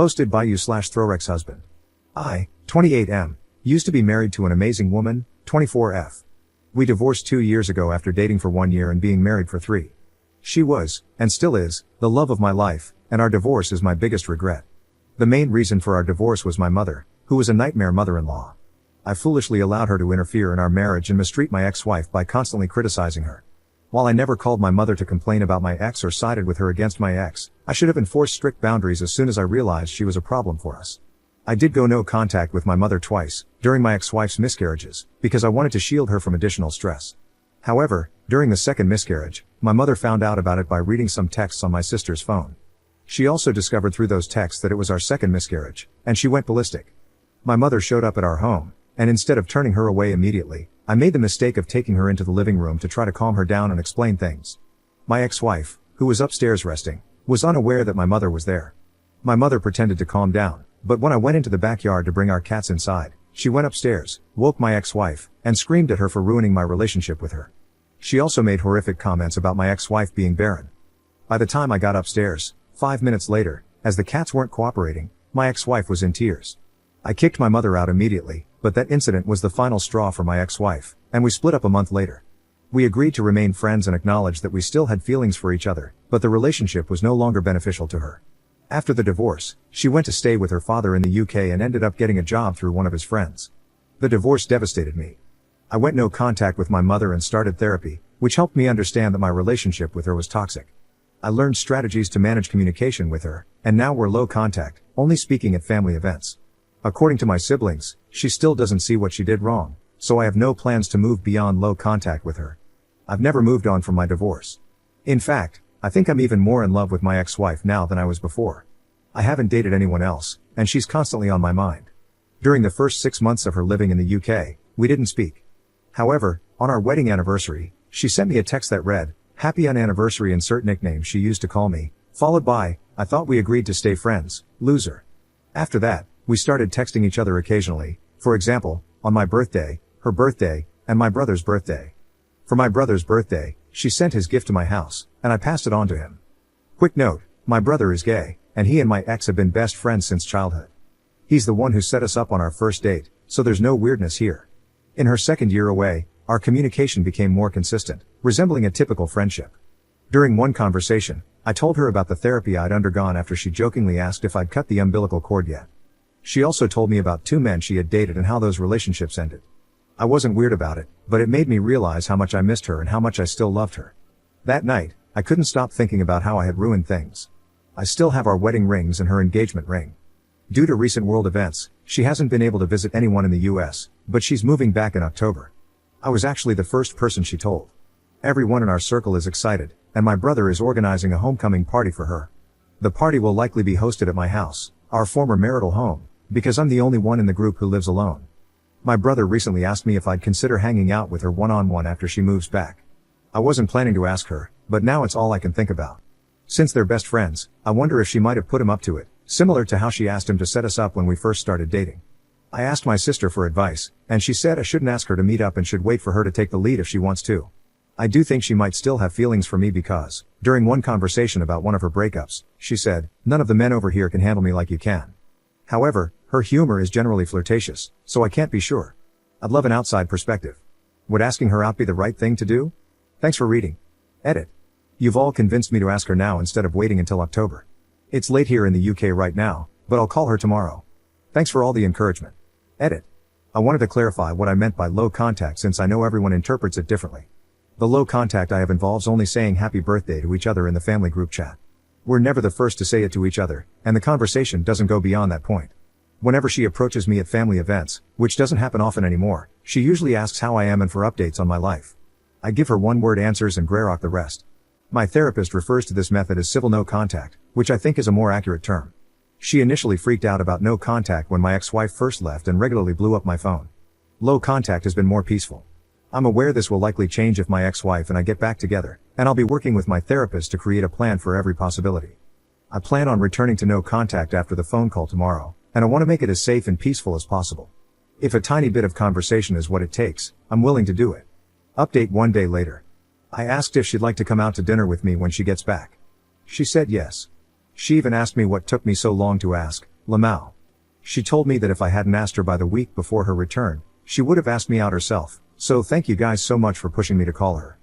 Hosted by you/Throrex husband. I, 28M, used to be married to an amazing woman, 24F. We divorced 2 years ago after dating for 1 year and being married for 3. She was, and still is, the love of my life, and our divorce is my biggest regret. The main reason for our divorce was my mother, who was a nightmare mother-in-law. I foolishly allowed her to interfere in our marriage and mistreat my ex-wife by constantly criticizing her. While I never called my mother to complain about my ex or sided with her against my ex, I should have enforced strict boundaries as soon as I realized she was a problem for us. I did go no contact with my mother twice, during my ex-wife's miscarriages, because I wanted to shield her from additional stress. However, during the second miscarriage, my mother found out about it by reading some texts on my sister's phone. She also discovered through those texts that it was our second miscarriage, and she went ballistic. My mother showed up at our home, and instead of turning her away immediately, I made the mistake of taking her into the living room to try to calm her down and explain things. My ex-wife, who was upstairs resting, was unaware that my mother was there. My mother pretended to calm down, but when I went into the backyard to bring our cats inside, she went upstairs, woke my ex-wife, and screamed at her for ruining my relationship with her. She also made horrific comments about my ex-wife being barren. By the time I got upstairs, 5 minutes later, as the cats weren't cooperating, my ex-wife was in tears. I kicked my mother out immediately, but that incident was the final straw for my ex-wife, and we split up a month later. We agreed to remain friends and acknowledged that we still had feelings for each other, but the relationship was no longer beneficial to her. After the divorce, she went to stay with her father in the UK and ended up getting a job through one of his friends. The divorce devastated me. I went no contact with my mother and started therapy, which helped me understand that my relationship with her was toxic. I learned strategies to manage communication with her, and now we're low contact, only speaking at family events. According to my siblings, she still doesn't see what she did wrong, so I have no plans to move beyond low contact with her. I've never moved on from my divorce. In fact, I think I'm even more in love with my ex-wife now than I was before. I haven't dated anyone else, and she's constantly on my mind. During the first 6 months of her living in the UK, we didn't speak. However, on our wedding anniversary, she sent me a text that read, "Happy unanniversary," insert nickname she used to call me, followed by, "I thought we agreed to stay friends, loser." After that, we started texting each other occasionally, for example, on my birthday, her birthday, and my brother's birthday. For my brother's birthday, she sent his gift to my house, and I passed it on to him. Quick note, my brother is gay, and he and my ex have been best friends since childhood. He's the one who set us up on our first date, so there's no weirdness here. In her second year away, our communication became more consistent, resembling a typical friendship. During one conversation, I told her about the therapy I'd undergone after she jokingly asked if I'd cut the umbilical cord yet. She also told me about 2 men she had dated and how those relationships ended. I wasn't weird about it, but it made me realize how much I missed her and how much I still loved her. That night, I couldn't stop thinking about how I had ruined things. I still have our wedding rings and her engagement ring. Due to recent world events, she hasn't been able to visit anyone in the US, but she's moving back in October. I was actually the first person she told. Everyone in our circle is excited, and my brother is organizing a homecoming party for her. The party will likely be hosted at my house, our former marital home, because I'm the only one in the group who lives alone. My brother recently asked me if I'd consider hanging out with her one-on-one after she moves back. I wasn't planning to ask her, but now it's all I can think about. Since they're best friends, I wonder if she might have put him up to it, similar to how she asked him to set us up when we first started dating. I asked my sister for advice, and she said I shouldn't ask her to meet up and should wait for her to take the lead if she wants to. I do think she might still have feelings for me because, during one conversation about one of her breakups, she said, "None of the men over here can handle me like you can." However, her humor is generally flirtatious, so I can't be sure. I'd love an outside perspective. Would asking her out be the right thing to do? Thanks for reading. Edit. You've all convinced me to ask her now instead of waiting until October. It's late here in the UK right now, but I'll call her tomorrow. Thanks for all the encouragement. Edit. I wanted to clarify what I meant by low contact since I know everyone interprets it differently. The low contact I have involves only saying happy birthday to each other in the family group chat. We're never the first to say it to each other, and the conversation doesn't go beyond that point. Whenever she approaches me at family events, which doesn't happen often anymore, she usually asks how I am and for updates on my life. I give her one-word answers and greyrock the rest. My therapist refers to this method as civil no contact, which I think is a more accurate term. She initially freaked out about no contact when my ex-wife first left and regularly blew up my phone. Low contact has been more peaceful. I'm aware this will likely change if my ex-wife and I get back together, and I'll be working with my therapist to create a plan for every possibility. I plan on returning to no contact after the phone call tomorrow, and I want to make it as safe and peaceful as possible. If a tiny bit of conversation is what it takes, I'm willing to do it. Update 1 day later. I asked if she'd like to come out to dinner with me when she gets back. She said yes. She even asked me what took me so long to ask, Lamau. She told me that if I hadn't asked her by the week before her return, she would have asked me out herself, so thank you guys so much for pushing me to call her.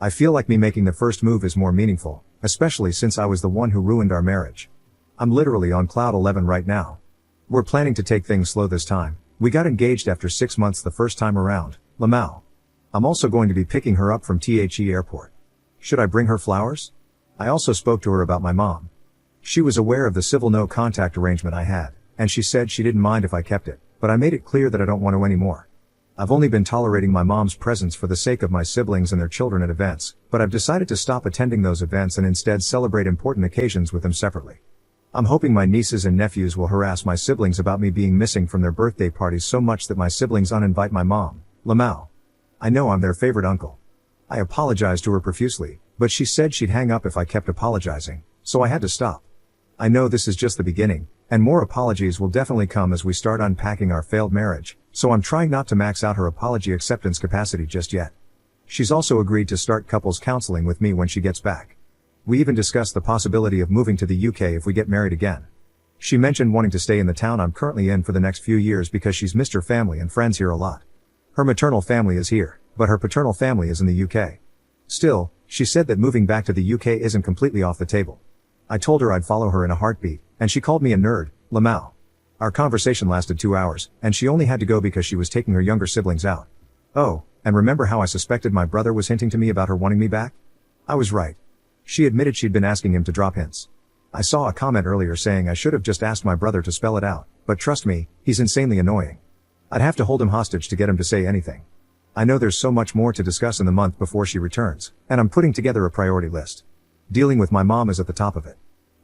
I feel like me making the first move is more meaningful, especially since I was the one who ruined our marriage. I'm literally on cloud 11 right now. We're planning to take things slow this time. We got engaged after 6 months the first time around, Lamau. I'm also going to be picking her up from The airport. Should I bring her flowers? I also spoke to her about my mom. She was aware of the civil no contact arrangement I had, and she said she didn't mind if I kept it, but I made it clear that I don't want to anymore. I've only been tolerating my mom's presence for the sake of my siblings and their children at events, but I've decided to stop attending those events and instead celebrate important occasions with them separately. I'm hoping my nieces and nephews will harass my siblings about me being missing from their birthday parties so much that my siblings uninvite my mom, Lamau. I know I'm their favorite uncle. I apologized to her profusely, but she said she'd hang up if I kept apologizing, so I had to stop. I know this is just the beginning, and more apologies will definitely come as we start unpacking our failed marriage, so I'm trying not to max out her apology acceptance capacity just yet. She's also agreed to start couples counseling with me when she gets back. We even discussed the possibility of moving to the UK if we get married again. She mentioned wanting to stay in the town I'm currently in for the next few years because she's missed her family and friends here a lot. Her maternal family is here, but her paternal family is in the UK. Still, she said that moving back to the UK isn't completely off the table. I told her I'd follow her in a heartbeat, and she called me a nerd, Lamau. Our conversation lasted 2 hours, and she only had to go because she was taking her younger siblings out. Oh, and remember how I suspected my brother was hinting to me about her wanting me back? I was right. She admitted she'd been asking him to drop hints. I saw a comment earlier saying I should have just asked my brother to spell it out, but trust me, he's insanely annoying. I'd have to hold him hostage to get him to say anything. I know there's so much more to discuss in the month before she returns, and I'm putting together a priority list. Dealing with my mom is at the top of it.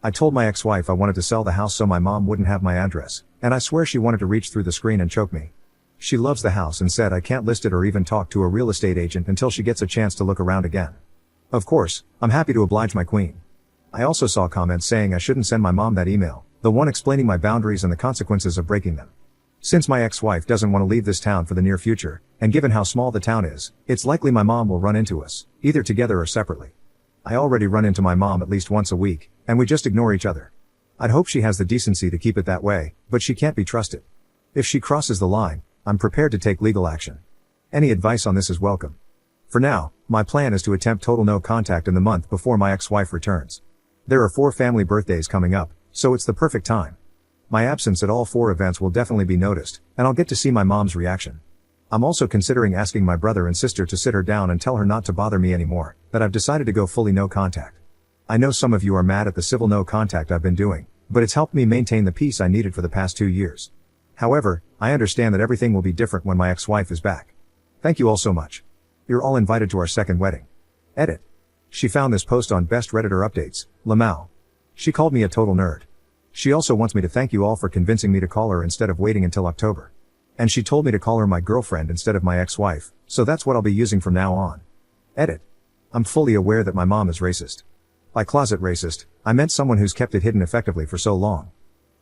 I told my ex-wife I wanted to sell the house so my mom wouldn't have my address, and I swear she wanted to reach through the screen and choke me. She loves the house and said I can't list it or even talk to a real estate agent until she gets a chance to look around again. Of course, I'm happy to oblige my queen. I also saw comments saying I shouldn't send my mom that email, the one explaining my boundaries and the consequences of breaking them. Since my ex-wife doesn't want to leave this town for the near future, and given how small the town is, it's likely my mom will run into us, either together or separately. I already run into my mom at least once a week, and we just ignore each other. I'd hope she has the decency to keep it that way, but she can't be trusted. If she crosses the line, I'm prepared to take legal action. Any advice on this is welcome. For now, my plan is to attempt total no contact in the month before my ex-wife returns. There are 4 family birthdays coming up, so it's the perfect time. My absence at all 4 events will definitely be noticed, and I'll get to see my mom's reaction. I'm also considering asking my brother and sister to sit her down and tell her not to bother me anymore, that I've decided to go fully no contact. I know some of you are mad at the civil no contact I've been doing, but it's helped me maintain the peace I needed for the past 2 years. However, I understand that everything will be different when my ex-wife is back. Thank you all so much. You're all invited to our second wedding. Edit. She found this post on Best Redditor Updates, Lamau. She called me a total nerd. She also wants me to thank you all for convincing me to call her instead of waiting until October. And she told me to call her my girlfriend instead of my ex-wife, so that's what I'll be using from now on. Edit. I'm fully aware that my mom is racist. By closet racist, I meant someone who's kept it hidden effectively for so long.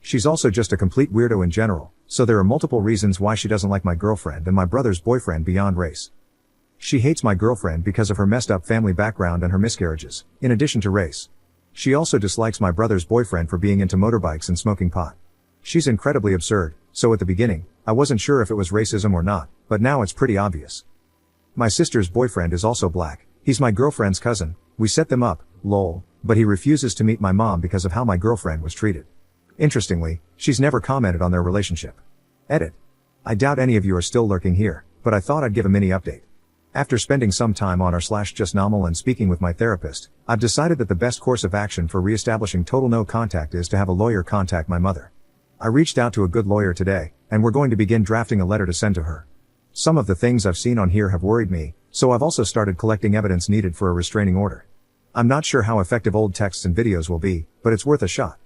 She's also just a complete weirdo in general, so there are multiple reasons why she doesn't like my girlfriend and my brother's boyfriend beyond race. She hates my girlfriend because of her messed up family background and her miscarriages, in addition to race. She also dislikes my brother's boyfriend for being into motorbikes and smoking pot. She's incredibly absurd, so at the beginning, I wasn't sure if it was racism or not, but now it's pretty obvious. My sister's boyfriend is also black. He's my girlfriend's cousin. We set them up, lol, but he refuses to meet my mom because of how my girlfriend was treated. Interestingly, she's never commented on their relationship. Edit. I doubt any of you are still lurking here, but I thought I'd give a mini update. After spending some time on r/just normal and speaking with my therapist, I've decided that the best course of action for reestablishing total no contact is to have a lawyer contact my mother. I reached out to a good lawyer today, and we're going to begin drafting a letter to send to her. Some of the things I've seen on here have worried me, so I've also started collecting evidence needed for a restraining order. I'm not sure how effective old texts and videos will be, but it's worth a shot.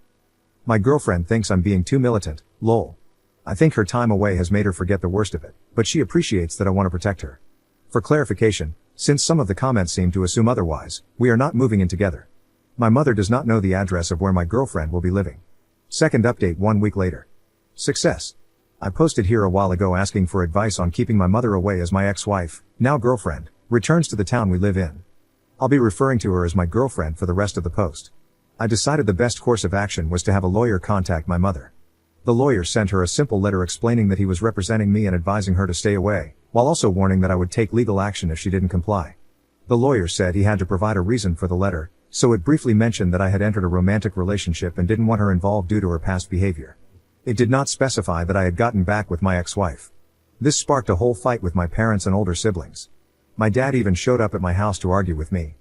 My girlfriend thinks I'm being too militant, lol. I think her time away has made her forget the worst of it, but she appreciates that I want to protect her. For clarification, since some of the comments seem to assume otherwise, we are not moving in together. My mother does not know the address of where my girlfriend will be living. Second update 1 week later. Success. I posted here a while ago asking for advice on keeping my mother away as my ex-wife, now girlfriend, returns to the town we live in. I'll be referring to her as my girlfriend for the rest of the post. I decided the best course of action was to have a lawyer contact my mother. The lawyer sent her a simple letter explaining that he was representing me and advising her to stay away, while also warning that I would take legal action if she didn't comply. The lawyer said he had to provide a reason for the letter, so it briefly mentioned that I had entered a romantic relationship and didn't want her involved due to her past behavior. It did not specify that I had gotten back with my ex-wife. This sparked a whole fight with my parents and older siblings. My dad even showed up at my house to argue with me.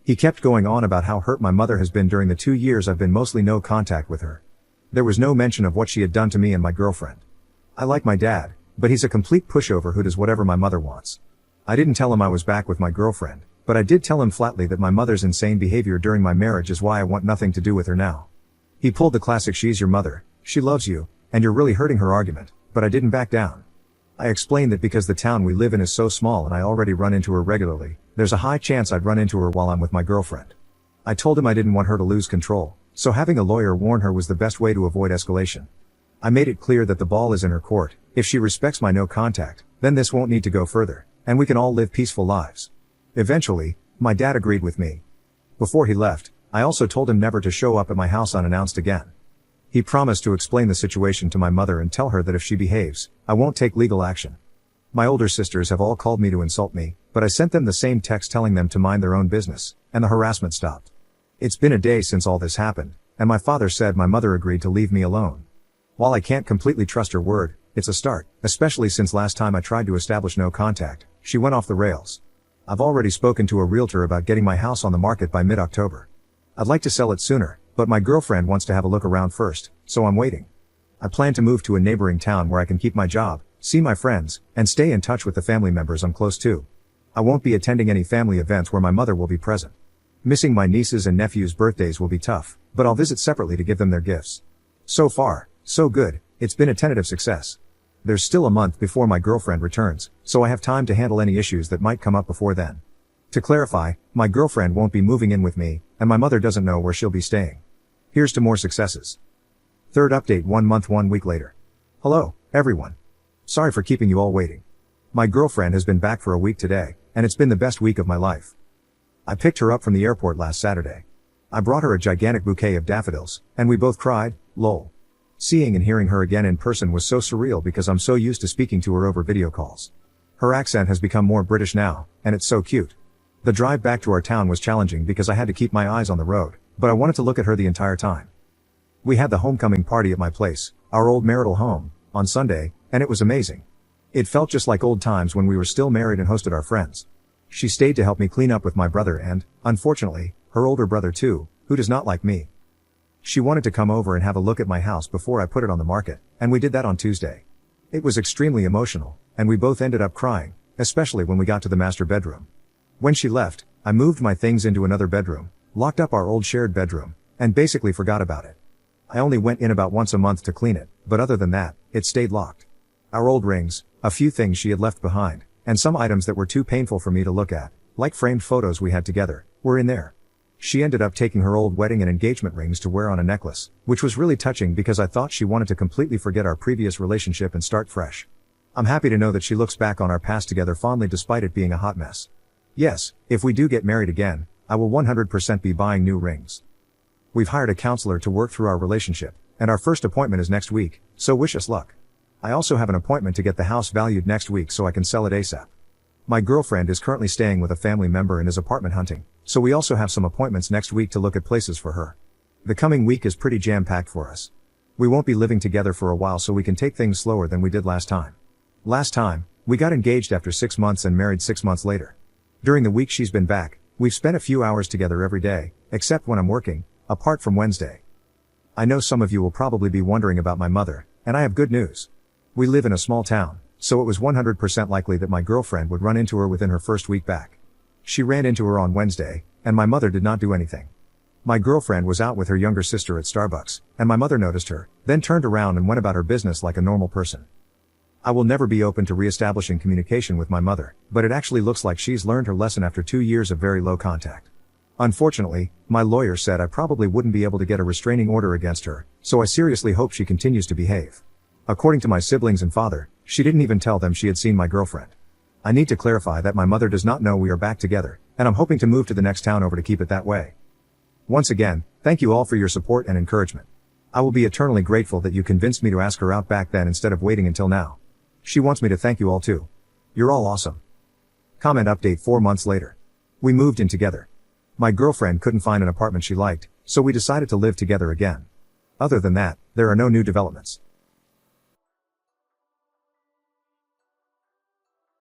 He kept going on about how hurt my mother has been during the 2 years I've been mostly no contact with her. There was no mention of what she had done to me and my girlfriend. I like my dad, but he's a complete pushover who does whatever my mother wants. I didn't tell him I was back with my girlfriend, but I did tell him flatly that my mother's insane behavior during my marriage is why I want nothing to do with her now. He pulled the classic "she's your mother, she loves you, and you're really hurting her" argument, but I didn't back down. I explained that because the town we live in is so small and I already run into her regularly, there's a high chance I'd run into her while I'm with my girlfriend. I told him I didn't want her to lose control, so having a lawyer warn her was the best way to avoid escalation. I made it clear that the ball is in her court. If she respects my no contact, then this won't need to go further, and we can all live peaceful lives. Eventually, my dad agreed with me. Before he left, I also told him never to show up at my house unannounced again. He promised to explain the situation to my mother and tell her that if she behaves, I won't take legal action. My older sisters have all called me to insult me, but I sent them the same text telling them to mind their own business, and the harassment stopped. It's been a day since all this happened, and my father said my mother agreed to leave me alone. While I can't completely trust her word, it's a start, especially since last time I tried to establish no contact, she went off the rails. I've already spoken to a realtor about getting my house on the market by mid-October. I'd like to sell it sooner, but my girlfriend wants to have a look around first, so I'm waiting. I plan to move to a neighboring town where I can keep my job, see my friends, and stay in touch with the family members I'm close to. I won't be attending any family events where my mother will be present. Missing my nieces and nephews' birthdays will be tough, but I'll visit separately to give them their gifts. So far, so good, it's been a tentative success. There's still a month before my girlfriend returns, so I have time to handle any issues that might come up before then. To clarify, my girlfriend won't be moving in with me, and my mother doesn't know where she'll be staying. Here's to more successes. Third update 1 month 1 week later. Hello, everyone. Sorry for keeping you all waiting. My girlfriend has been back for a week today, and it's been the best week of my life. I picked her up from the airport last Saturday. I brought her a gigantic bouquet of daffodils, and we both cried, lol. Seeing and hearing her again in person was so surreal because I'm so used to speaking to her over video calls. Her accent has become more British now, and it's so cute. The drive back to our town was challenging because I had to keep my eyes on the road, but I wanted to look at her the entire time. We had the homecoming party at my place, our old marital home, on Sunday, and it was amazing. It felt just like old times when we were still married and hosted our friends. She stayed to help me clean up with my brother and, unfortunately, her older brother too, who does not like me. She wanted to come over and have a look at my house before I put it on the market, and we did that on Tuesday. It was extremely emotional, and we both ended up crying, especially when we got to the master bedroom. When she left, I moved my things into another bedroom, locked up our old shared bedroom, and basically forgot about it. I only went in about once a month to clean it, but other than that, it stayed locked. Our old rings, a few things she had left behind, and some items that were too painful for me to look at, like framed photos we had together, were in there. She ended up taking her old wedding and engagement rings to wear on a necklace, which was really touching because I thought she wanted to completely forget our previous relationship and start fresh. I'm happy to know that she looks back on our past together fondly despite it being a hot mess. Yes, if we do get married again, I will 100% be buying new rings. We've hired a counselor to work through our relationship, and our first appointment is next week, so wish us luck. I also have an appointment to get the house valued next week so I can sell it ASAP. My girlfriend is currently staying with a family member and is apartment hunting, so we also have some appointments next week to look at places for her. The coming week is pretty jam-packed for us. We won't be living together for a while so we can take things slower than we did last time. Last time, we got engaged after 6 months and married 6 months later. During the week she's been back, we've spent a few hours together every day, except when I'm working, apart from Wednesday. I know some of you will probably be wondering about my mother, and I have good news. We live in a small town, so it was 100% likely that my girlfriend would run into her within her first week back. She ran into her on Wednesday, and my mother did not do anything. My girlfriend was out with her younger sister at Starbucks, and my mother noticed her, then turned around and went about her business like a normal person. I will never be open to re-establishing communication with my mother, but it actually looks like she's learned her lesson after 2 years of very low contact. Unfortunately, my lawyer said I probably wouldn't be able to get a restraining order against her, so I seriously hope she continues to behave. According to my siblings and father, she didn't even tell them she had seen my girlfriend. I need to clarify that my mother does not know we are back together, and I'm hoping to move to the next town over to keep it that way. Once again, thank you all for your support and encouragement. I will be eternally grateful that you convinced me to ask her out back then instead of waiting until now. She wants me to thank you all too. You're all awesome. Comment update 4 months later. We moved in together. My girlfriend couldn't find an apartment she liked, so we decided to live together again. Other than that, there are no new developments.